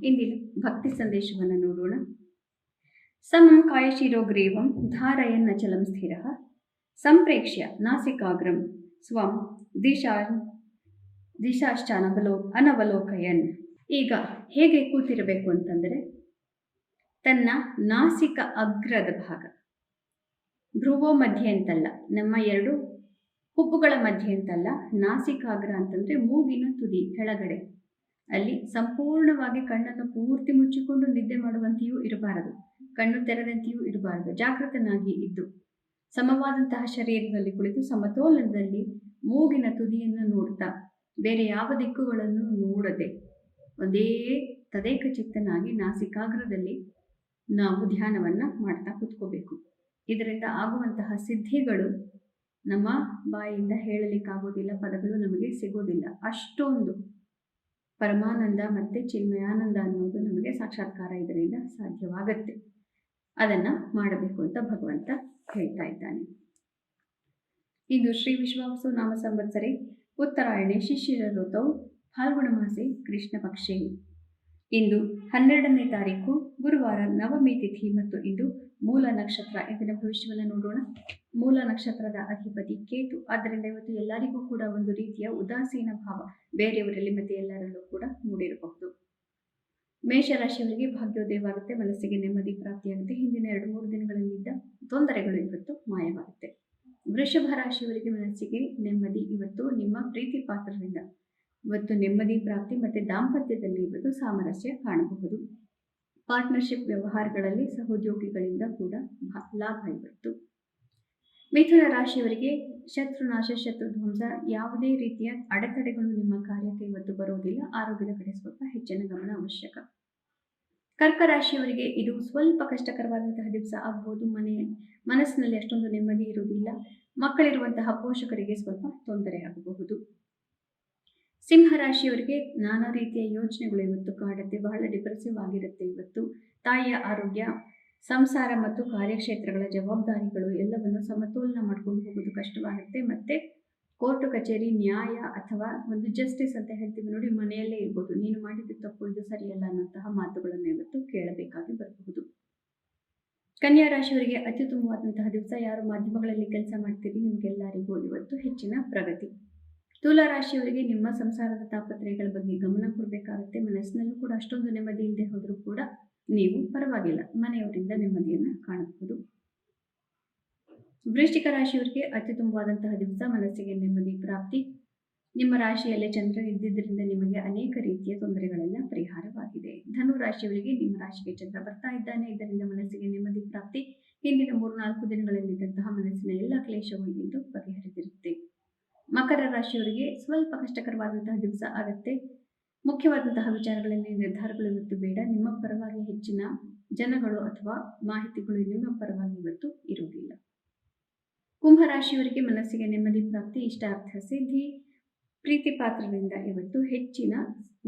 ಇಂದಿನ ಭಕ್ತಿ ಸಂದೇಶವನ್ನು ನೋಡೋಣ. ಸಮಂ ಕಾಯಶಿರೋ ಗ್ರೀವಂ ಧಾರಯನ್ನಚಲಂ ಸ್ಥಿರ ಸಂಪ್ರೇಕ್ಷ್ಯ ನಾಸಿಕಾಗ್ರಂ ಸ್ವಂ ಅನವಲೋಕಯನ್. ಈಗ ಹೇಗೆ ಕೂತಿರಬೇಕು ಅಂತಂದರೆ, ತನ್ನ ನಾಸಿಕ ಅಗ್ರದ ಭಾಗ, ಭ್ರುವೋ ಮಧ್ಯೆ ಅಂತಲ್ಲ, ನಮ್ಮ ಎರಡು ಹುಬ್ಬುಗಳ ಮಧ್ಯೆ ಅಂತಲ್ಲ, ನಾಸಿಕಾಗ್ರ ಅಂತಂದರೆ ಮೂಗಿನ ತುದಿ ಕೆಳಗಡೆ, ಅಲ್ಲಿ ಸಂಪೂರ್ಣವಾಗಿ ಕಣ್ಣನ್ನು ಪೂರ್ತಿ ಮುಚ್ಚಿಕೊಂಡು ನಿದ್ದೆ ಮಾಡುವಂತೆಯೂ ಇರಬಾರದು, ಕಣ್ಣು ತೆರೆದಂತೆಯೂ ಇರಬಾರದು. ಜಾಗೃತನಾಗಿ ಇದ್ದು ಸಮವಾದಂತಹ ಶರೀರದಲ್ಲಿ ಕುಳಿತು ಸಮತೋಲನದಲ್ಲಿ ಮೂಗಿನ ತುದಿಯನ್ನು ನೋಡ್ತಾ ಬೇರೆ ಯಾವ ದಿಕ್ಕುಗಳನ್ನು ನೋಡದೆ ಒಂದೇ ತದೇಕ ಚಿತ್ತನಾಗಿ ನಾಸಿಕಾಗ್ರದಲ್ಲಿ ನಾವು ಧ್ಯಾನವನ್ನು ಮಾಡ್ತಾ ಕೂತ್ಕೋಬೇಕು. ಇದರಿಂದ ಆಗುವಂತಹ ಸಿದ್ಧಿಗಳು ನಮ್ಮ ಬಾಯಿಂದ ಹೇಳಲಿಕ್ಕಾಗೋದಿಲ್ಲ, ಪದಗಳು ನಮಗೆ ಸಿಗೋದಿಲ್ಲ. ಅಷ್ಟೊಂದು ಪರಮಾನಂದ ಮತ್ತು ಚಿನ್ಮಯಾನಂದ ಅನ್ನೋದು ನಮಗೆ ಸಾಕ್ಷಾತ್ಕಾರ ಇದರಿಂದ ಸಾಧ್ಯವಾಗತ್ತೆ. ಅದನ್ನು ಮಾಡಬೇಕು ಅಂತ ಭಗವಂತ ಹೇಳ್ತಾ ಇದ್ದಾನೆ. ಇಂದು ಶ್ರೀ ವಿಶ್ವಾವಸು ನಾಮ ಸಂವತ್ಸರೆ ಉತ್ತರಾಯಣೆ ಶಿಶಿರ ಋತೌ ಫಾಲ್ಗುಣ ಮಾಸೆ ಕೃಷ್ಣ ಪಕ್ಷೆ. ಇಂದು 12ನೇ ತಾರೀಕು ಗುರುವಾರ, ನವಮಿ ತಿಥಿ ಮತ್ತು ಇಂದು ಮೂಲ ನಕ್ಷತ್ರ. ಇಂದಿನ ಭವಿಷ್ಯವನ್ನು ನೋಡೋಣ. ಮೂಲ ನಕ್ಷತ್ರದ ಅಧಿಪತಿ ಕೇತು. ಆದ್ದರಿಂದ ಇವತ್ತು ಎಲ್ಲರಿಗೂ ಕೂಡ ಒಂದು ರೀತಿಯ ಉದಾಸೀನ ಭಾವ ಬೇರೆಯವರಲ್ಲಿ ಮತ್ತು ಎಲ್ಲರಲ್ಲೂ ಕೂಡ ಮೂಡಿರಬಹುದು. ಮೇಷರಾಶಿಯವರಿಗೆ ಭಾಗ್ಯೋದಯವಾಗುತ್ತೆ, ಮನಸ್ಸಿಗೆ ನೆಮ್ಮದಿ ಪ್ರಾಪ್ತಿಯಾಗುತ್ತೆ. ಹಿಂದಿನ 2-3 ದಿನಗಳಲ್ಲಿದ್ದ ತೊಂದರೆಗಳು ಇವತ್ತು ಮಾಯವಾಗುತ್ತೆ. ವೃಷಭ ರಾಶಿಯವರಿಗೆ ಮನಸ್ಸಿಗೆ ನೆಮ್ಮದಿ. ಇವತ್ತು ನಿಮ್ಮ ಪ್ರೀತಿ ಪಾತ್ರರಿಂದ ಇವತ್ತು ನೆಮ್ಮದಿ ಪ್ರಾಪ್ತಿ ಮತ್ತು ದಾಂಪತ್ಯದಲ್ಲಿ ಇವತ್ತು ಸಾಮರಸ್ಯ ಕಾಣಬಹುದು. ಪಾರ್ಟ್ನರ್ಶಿಪ್ ವ್ಯವಹಾರಗಳಲ್ಲಿ ಸಹೋದ್ಯೋಗಿಗಳಿಂದ ಕೂಡ ಲಾಭ ಇವತ್ತು. ಮಿಥುನ ರಾಶಿಯವರಿಗೆ ಶತ್ರುನಾಶ, ಶತ್ರುಧ್ವಂಸ, ಯಾವುದೇ ರೀತಿಯ ಅಡೆತಡೆಗಳು ನಿಮ್ಮ ಕಾರ್ಯಕ್ಕೆ ಇವತ್ತು ಬರೋದಿಲ್ಲ. ಆರೋಗ್ಯದ ಕಡೆ ಸ್ವಲ್ಪ ಹೆಚ್ಚಿನ ಗಮನ ಅವಶ್ಯಕ. ಕರ್ಕ ರಾಶಿಯವರಿಗೆ ಇದು ಸ್ವಲ್ಪ ಕಷ್ಟಕರವಾದಂತಹ ದಿವಸ ಆಗ್ಬೋದು. ಮನಸ್ಸಿನಲ್ಲಿ ಅಷ್ಟೊಂದು ನೆಮ್ಮದಿ ಇರುವುದಿಲ್ಲ. ಮಕ್ಕಳಿರುವಂತಹ ಪೋಷಕರಿಗೆ ಸ್ವಲ್ಪ ತೊಂದರೆ ಆಗಬಹುದು. ಸಿಂಹ ರಾಶಿಯವರಿಗೆ ನಾನಾ ರೀತಿಯ ಯೋಚನೆಗಳು ಇವತ್ತು ಕಾಡುತ್ತೆ, ಬಹಳ ಡಿಪ್ರೆಸಿವ್ ಆಗಿರುತ್ತೆ ಇವತ್ತು. ತಾಯಿಯ ಆರೋಗ್ಯ, ಸಂಸಾರ ಮತ್ತು ಕಾರ್ಯಕ್ಷೇತ್ರಗಳ ಜವಾಬ್ದಾರಿಗಳು ಎಲ್ಲವನ್ನು ಸಮತೋಲನ ಮಾಡ್ಕೊಂಡು ಹೋಗೋದು ಕಷ್ಟವಾಗುತ್ತೆ. ಮತ್ತು ಕೋರ್ಟು ಕಚೇರಿ, ನ್ಯಾಯ ಅಥವಾ ಒಂದು ಜಸ್ಟಿಸ್ ಅಂತ ಹೇಳ್ತೀವಿ ನೋಡಿ, ಮನೆಯಲ್ಲೇ ಇರ್ಬೋದು, ನೀನು ಮಾಡಿದ್ದು ತಪ್ಪು, ಇದು ಸರಿಯಲ್ಲ ಅನ್ನೋಂತಹ ಮಾತುಗಳನ್ನು ಇವತ್ತು ಕೇಳಬೇಕಾಗಿ ಬರಬಹುದು. ಕನ್ಯಾ ರಾಶಿಯವರಿಗೆ ಅತ್ಯುತ್ತಮವಾದಂತಹ ದಿವಸ. ಯಾರು ಮಾಧ್ಯಮಗಳಲ್ಲಿ ಕೆಲಸ ಮಾಡ್ತೀರಿ ನಿಮಗೆಲ್ಲರಿಗೂ ಇವತ್ತು ಹೆಚ್ಚಿನ ಪ್ರಗತಿ. ತುಲಾ ರಾಶಿಯವರಿಗೆ ನಿಮ್ಮ ಸಂಸಾರದ ತಾಪತ್ರಯಗಳ ಬಗ್ಗೆ ಗಮನ ಕೊಡಬೇಕಾಗುತ್ತೆ. ಮನಸ್ಸಿನಲ್ಲೂ ಕೂಡ ಅಷ್ಟೊಂದು ನೆಮ್ಮದಿ ಇಲ್ಲದೆ ಹೋದರೂ ಕೂಡ ನೀವು ಪರವಾಗಿಲ್ಲ, ಮನೆಯವರಿಂದ ನೆಮ್ಮದಿಯನ್ನು ಕಾಣಬಹುದು. ವೃಶ್ಚಿಕ ರಾಶಿಯವರಿಗೆ ಅತ್ಯುತ್ತಮವಾದಂತಹ ದಿವಸ, ಮನಸ್ಸಿಗೆ ನೆಮ್ಮದಿ ಪ್ರಾಪ್ತಿ. ನಿಮ್ಮ ರಾಶಿಯಲ್ಲೇ ಚಂದ್ರ ಇದ್ದಿದ್ದರಿಂದ ನಿಮಗೆ ಅನೇಕ ರೀತಿಯ ತೊಂದರೆಗಳೆಲ್ಲ ಪರಿಹಾರವಾಗಿದೆ. ಧನು ರಾಶಿಯವರಿಗೆ ನಿಮ್ಮ ರಾಶಿಗೆ ಚಂದ್ರ ಬರ್ತಾ ಇದ್ದಾನೆ, ಇದರಿಂದ ಮನಸ್ಸಿಗೆ ನೆಮ್ಮದಿ ಪ್ರಾಪ್ತಿ. ಹಿಂದಿನ 3-4 ದಿನಗಳಲ್ಲಿದ್ದಂತಹ ಮನಸ್ಸಿನ ಎಲ್ಲ ಕ್ಲೇಶವೂ ಇಂದು ಬಗೆಹರಿದಿರುತ್ತೆ. ಮಕರ ರಾಶಿಯವರಿಗೆ ಸ್ವಲ್ಪ ಕಷ್ಟಕರವಾದಂತಹ ದಿವಸ ಆಗುತ್ತೆ. ಮುಖ್ಯವಾದಂತಹ ವಿಚಾರಗಳಲ್ಲಿ ನಿರ್ಧಾರಗಳು ಇವತ್ತು ಬೇಡ. ನಿಮ್ಮ ಪರವಾಗಿ ಹೆಚ್ಚಿನ ಜನಗಳು ಅಥವಾ ಮಾಹಿತಿಗಳು ನಿಮ್ಮ ಪರವಾಗಿ ಇವತ್ತು ಇರುವುದಿಲ್ಲ. ಕುಂಭರಾಶಿಯವರಿಗೆ ಮನಸ್ಸಿಗೆ ನೆಮ್ಮದಿ ಪ್ರಾಪ್ತಿ, ಇಷ್ಟಾರ್ಥ ಸಿದ್ಧಿ, ಪ್ರೀತಿ ಪಾತ್ರರಿಂದ ಇವತ್ತು ಹೆಚ್ಚಿನ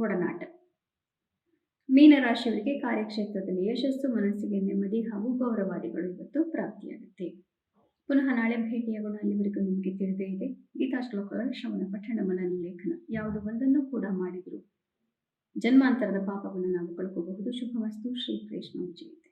ಒಡನಾಟ. ಮೀನರಾಶಿಯವರಿಗೆ ಕಾರ್ಯಕ್ಷೇತ್ರದಲ್ಲಿ ಯಶಸ್ಸು, ಮನಸ್ಸಿಗೆ ನೆಮ್ಮದಿ ಹಾಗೂ ಗೌರವಾದಿಗಳು ಇವತ್ತು ಪ್ರಾಪ್ತಿಯಾಗುತ್ತೆ. ಪುನಃ ನಾಳೆ ಭೇಟಿಯಾಗೋಣ. ಅಲ್ಲಿವರೆಗೂ ನಿಮಗೆ ತಿಳಿದೇ ಇದೆ ಗೀತಾ ಶ್ಲೋಕಗಳ ಶ್ರವಣ, ಪಠಣ, ಮನನ, ಲೇಖನ ಯಾವುದು ಒಂದನ್ನು ಕೂಡ ಮಾಡಿದ್ರು ಜನ್ಮಾಂತರದ ಪಾಪವನ್ನು ನಾವು ಕಳ್ಕೋಬಹುದು. ಶುಭವಸ್ತು. ಶ್ರೀ ಕೃಷ್ಣ ಜಯತೆ.